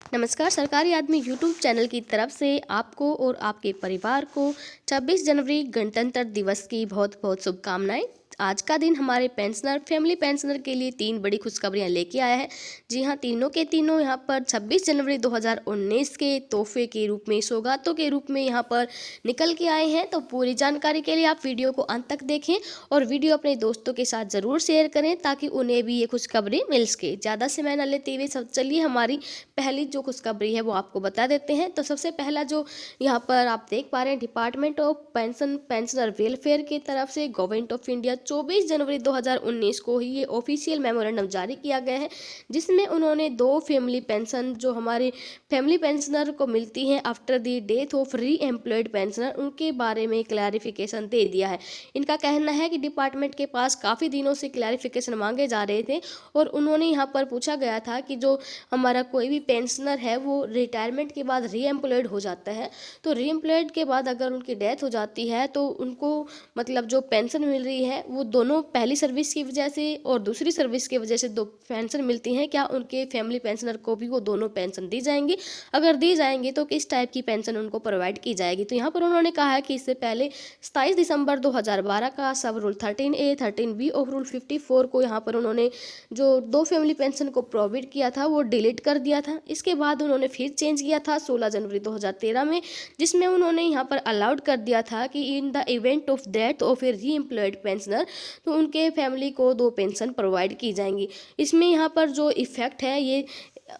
नमस्कार। सरकारी आदमी यूट्यूब चैनल की तरफ से आपको और आपके परिवार को 26 जनवरी गणतंत्र दिवस की बहुत बहुत शुभकामनाएं। आज का दिन हमारे पेंशनर फैमिली पेंशनर के लिए 3 बड़ी खुशखबरियां लेके आया है। जी हां, तीनों के तीनों यहां पर 26 जनवरी 2019 के तोहफे के रूप में, सौगातों के रूप में यहां पर निकल के आए हैं। तो पूरी जानकारी के लिए आप वीडियो को अंत तक देखें और वीडियो अपने दोस्तों के साथ ज़रूर शेयर करें ताकि उन्हें भी ये खुशखबरी मिल सके। ज़्यादा समय न लेते हुए सब चलिए हमारी पहली जो खुशखबरी है वो आपको बता देते हैं। तो सबसे पहला जो यहाँ पर आप देख पा रहे हैं, डिपार्टमेंट ऑफ पेंशनर वेलफेयर की तरफ से गवर्नमेंट ऑफ इंडिया 24 जनवरी 2019 को ही ये ऑफिशियल मेमोरेंडम जारी किया गया है, जिसमें उन्होंने 2 फैमिली पेंशन जो हमारे फैमिली पेंशनर को मिलती हैं आफ्टर द डेथ ऑफ री एम्प्लॉयड पेंशनर, उनके बारे में क्लैरिफिकेशन दे दिया है। इनका कहना है कि डिपार्टमेंट के पास काफ़ी दिनों से क्लैरिफिकेशन मांगे जा रहे थे और उन्होंने यहाँ पर पूछा गया था कि जो हमारा कोई भी पेंशनर है वो रिटायरमेंट के बाद री एम्प्लॉयड हो जाता है, तो री एम्प्लॉयड के बाद अगर उनकी डेथ हो जाती है तो उनको मतलब जो पेंशन मिल रही है वो दोनों पहली सर्विस की वजह से और दूसरी सर्विस की वजह से 2 पेंशन मिलती हैं। क्या उनके फैमिली पेंशनर को भी वो दोनों पेंशन दी जाएंगी? अगर दी जाएंगी तो किस टाइप की पेंशन उनको प्रोवाइड की जाएगी? तो यहाँ पर उन्होंने कहा है कि इससे पहले 27 दिसंबर 2012 का सब रूल 13A 13B और रूल 54 को यहाँ पर उन्होंने जो 2 फैमिली पेंशन को प्रोवाइड किया था वो डिलीट कर दिया था। इसके बाद उन्होंने फिर चेंज किया था 16 जनवरी 2013 में, जिसमें उन्होंने यहाँ पर अलाउड कर दिया था कि in the event of death of a reemployed pensioner तो उनके फैमिली को 2 पेंशन प्रोवाइड की जाएंगी। इसमें यहाँ पर जो इफेक्ट है ये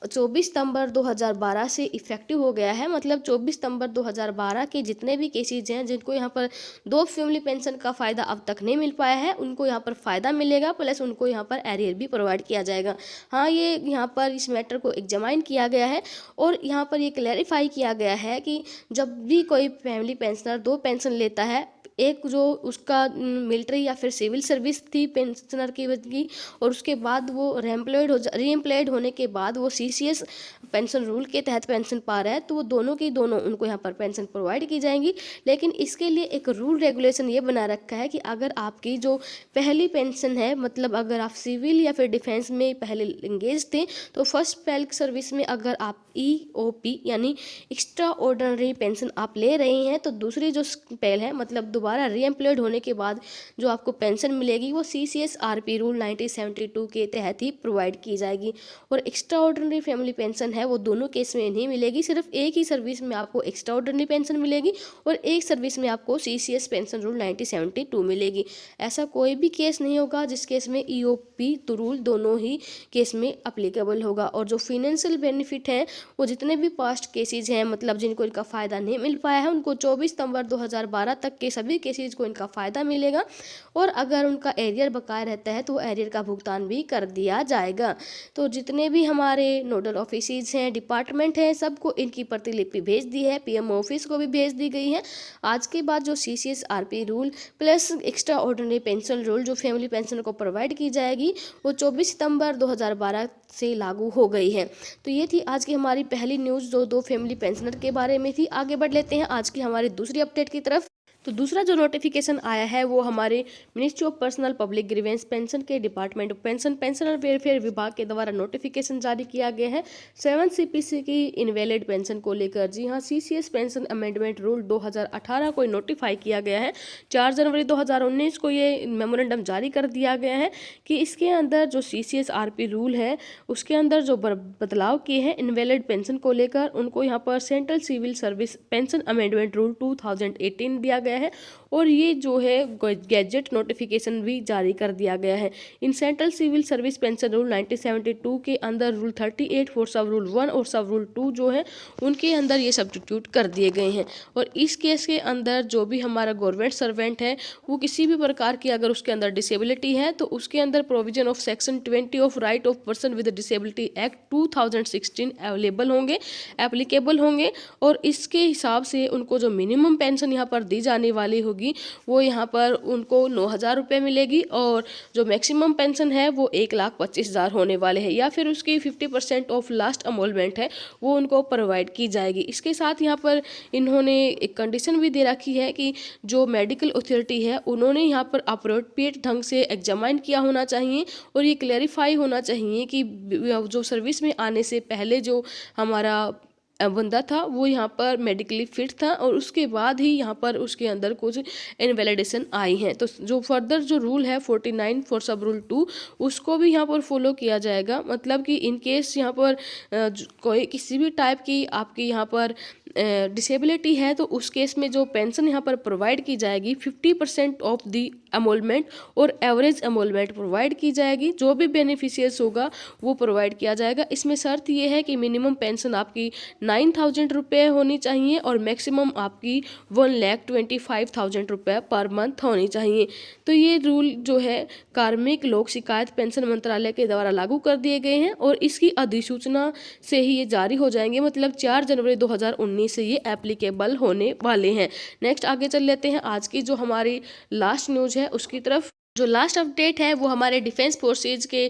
24 सितंबर 2012 से इफेक्टिव हो गया है। मतलब 24 सितंबर 2012 के जितने भी केसेज हैं जिनको यहाँ पर 2 फैमिली पेंशन का फ़ायदा अब तक नहीं मिल पाया है, उनको यहाँ पर फ़ायदा मिलेगा, प्लस उनको यहाँ पर एरियर भी प्रोवाइड किया जाएगा। हाँ, ये यहाँ पर इस मैटर को एग्जामाइन किया गया है और यहाँ पर ये क्लैरिफाई किया गया है कि जब भी कोई फैमिली पेंशनर 2 पेंशन लेता है, एक जो उसका मिलिट्री या फिर सिविल सर्विस थी पेंशनर की और उसके बाद वो री एम्प्लॉयड होने के बाद वो CCS पेंशन रूल के तहत पेंशन पा रहा है, तो वो दोनों की दोनों उनको यहाँ पर पेंशन प्रोवाइड की जाएंगी। लेकिन इसके लिए एक रूल रेगुलेशन ये बना रखा है कि अगर आपकी जो पहली पेंशन है, मतलब अगर आप सिविल या फिर डिफेंस में पहले इंगेज थे, तो फर्स्ट पहल सर्विस में अगर आप EOP यानी एक्स्ट्रा ऑर्डिनरी पेंशन आप ले रहे हैं, तो दूसरी जो पहल है मतलब दोबारा री एम्प्लॉयड होने के बाद जो आपको पेंशन मिलेगी वो CCS RP रूल 1972 के तहत ही प्रोवाइड की जाएगी। और एक्स्ट्रा ऑर्डिनरी फैमिली पेंशन है वो दोनों केस में नहीं मिलेगी, सिर्फ एक ही सर्विस में आपको एक्स्ट्रा ऑर्डिनरी पेंशन मिलेगी और एक सर्विस में आपको CCS पेंशन रूल 1972 मिलेगी। ऐसा कोई भी केस नहीं होगा जिस केस में EOP तो रूल दोनों ही केस में अप्लीकेबल होगा। और जो फिनेंशियल बेनिफिट है वो जितने भी पास्ट केसेज हैं, मतलब जिनको इनका फ़ायदा नहीं मिल पाया है, उनको 24 सितंबर 2012 तक के सभी केसेज को इनका फ़ायदा मिलेगा और अगर उनका एरियर बकाया रहता है तो वो एरियर का भुगतान भी कर दिया जाएगा। तो जितने भी हमारे नोडल ऑफिसेज हैं, डिपार्टमेंट हैं, सबको इनकी प्रतिलिपि भेज दी है, PM ऑफिस को भी भेज दी गई है। आज के बाद जो CCS RP rule plus extra ordinary pension rule जो फैमिली पेंशन को प्रोवाइड की जाएगी वो 24 सितंबर 2012 से लागू हो गई है। तो ये थी आज की हमारी पहली न्यूज़ जो 2 फैमिली पेंशनर के बारे में थी। आगे बढ़ लेते हैं आज की हमारी दूसरी अपडेट की तरफ। तो दूसरा जो नोटिफिकेशन आया है वो हमारे ministry of personnel public grievance pension के डिपार्टमेंट ऑफ पेंशनर वेलफेयर विभाग के द्वारा नोटिफिकेशन जारी किया गया है 7 CPC की इनवैलिड पेंशन को लेकर। जी हाँ, CCS पेंशन अमेंडमेंट रूल 2018 को नोटिफाई किया गया है। 4 जनवरी 2019 को ये मेमोरेंडम जारी कर दिया गया है कि इसके अंदर जो CCS RP रूल है उसके अंदर जो बदलाव किए हैं इनवैलिड पेंशन को लेकर, उनको यहाँ पर central civil service pension amendment rule 2018 दिया गया है और ये जो है गैजेट नोटिफिकेशन भी जारी कर दिया गया है। इन central civil service pension rule 1972 के अंदर रूल 38 फॉर सब रूल 1 और सब रूल 2 जो है उनके अंदर ये सब्स्टिट्यूट कर दिए गए हैं। और इस केस के अंदर जो भी हमारा गवर्नमेंट सर्वेंट है वो किसी भी प्रकार की अगर उसके अंदर डिसेबिलिटी है तो उसके अंदर provision of section 20 of right of person with disability act 2016 applicable होंगे और इसके हिसाब से उनको जो मिनिमम पेंशन यहाँ पर दी जाने आने वाली होगी वो यहाँ पर उनको 9,000 रुपये मिलेगी, और जो मैक्सिमम पेंशन है वो 1,25,000 होने वाले हैं, या फिर उसकी 50% ऑफ लास्ट अमोलमेंट है वो उनको प्रोवाइड की जाएगी। इसके साथ यहाँ पर इन्होंने एक कंडीशन भी दे रखी है कि जो मेडिकल अथॉरिटी है उन्होंने यहाँ पर अप्रोप्रिएट ढंग से एग्जामाइन किया होना चाहिए, और ये क्लैरिफाई होना चाहिए कि जो सर्विस में आने से पहले जो हमारा बंदा था वो यहाँ पर मेडिकली फिट था, और उसके बाद ही यहाँ पर उसके अंदर कुछ इनवैलिडेशन आई हैं। तो जो फर्दर जो रूल है 49 फॉर सब रूल 2 उसको भी यहाँ पर फॉलो किया जाएगा। मतलब कि इन केस यहाँ पर कोई किसी भी टाइप की आपकी यहाँ पर डिसेबिलिटी है तो उस केस में जो पेंशन यहाँ पर प्रोवाइड की जाएगी 50% ऑफ दी अमोलमेंट और एवरेज अमोलमेंट प्रोवाइड की जाएगी। जो भी बेनिफिशियर्स होगा वो प्रोवाइड किया जाएगा। इसमें शर्त ये है कि मिनिमम पेंशन आपकी 9,000 रुपये होनी चाहिए और मैक्सिमम आपकी 1,25,000 रुपये पर मंथ होनी चाहिए। तो ये रूल जो है कार्मिक लोक शिकायत पेंशन मंत्रालय के द्वारा लागू कर दिए गए हैं, और इसकी अधिसूचना से ही ये जारी हो जाएंगे। मतलब 4 जनवरी 2019 से ये एप्लीकेबल होने वाले हैं। नेक्स्ट आगे चल लेते हैं आज की जो हमारी लास्ट न्यूज़ है उसकी तरफ। जो लास्ट अपडेट है वो हमारे डिफेंस फोर्सेज के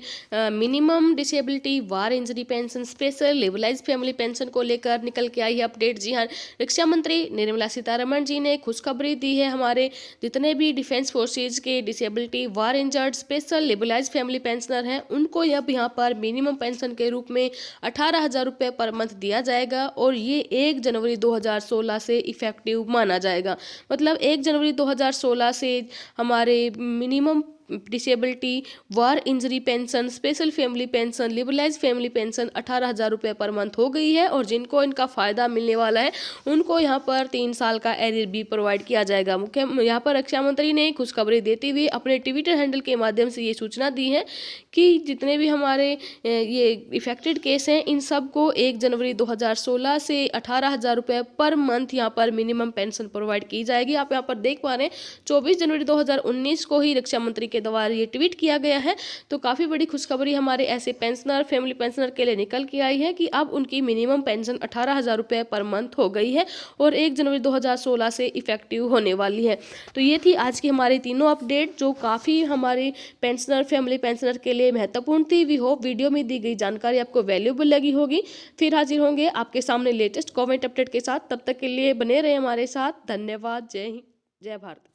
minimum disability, war injury pension, special liberalise family pension को लेकर निकल के आई है अपडेट। जी हाँ, रक्षा मंत्री निर्मला सीतारमण जी ने खुशखबरी दी है। हमारे जितने भी डिफेंस फोर्सेज के डिसेबिलिटी, वार injured, special liberalise family pensioner हैं उनको अब यहाँ पर मिनिमम पेंशन के रूप में 18,000 रुपये पर मंथ दिया जाएगा, और ये 1 जनवरी 2016 से इफेक्टिव माना जाएगा। मतलब 1 जनवरी 2016 से हमारे minimum disability, war injury pension, special family pension, liberalise family pension 18,000 रुपये पर मंथ हो गई है, और जिनको इनका फ़ायदा मिलने वाला है उनको यहाँ पर 3 साल का एरियर भी प्रोवाइड किया जाएगा। मुख्य यहाँ पर रक्षा मंत्री ने खुशखबरी देते हुए अपने ट्विटर हैंडल के माध्यम से ये सूचना दी है कि जितने भी हमारे ये इफेक्टेड केस हैं इन सब को 1 जनवरी 2016 से 18,000 रुपये पर मंथ यहाँ पर मिनिमम पेंशन प्रोवाइड की जाएगी। आप यहाँ पर देख पा रहे हैं 24 जनवरी 2019 को ही रक्षा मंत्री के द्वारा ये ट्वीट किया गया है। तो काफ़ी बड़ी खुशखबरी हमारे ऐसे पेंशनर, फैमिली पेंशनर के लिए निकल के आई है कि अब उनकी मिनिमम पेंशन 18,000 रुपये पर मंथ हो गई है, और 1 जनवरी 2016 से इफेक्टिव होने वाली है। तो ये थी आज की हमारी तीनों अपडेट जो काफ़ी हमारे पेंशनर, फैमिली पेंशनर के लिए महत्वपूर्ण थी। वी होप वीडियो में दी गई जानकारी आपको वैल्यूएबल लगी होगी। फिर हाजिर होंगे आपके सामने लेटेस्ट गवर्नमेंट अपडेट के साथ। तब तक के लिए बने रहे हमारे साथ। धन्यवाद। जय हिंद, जय भारत।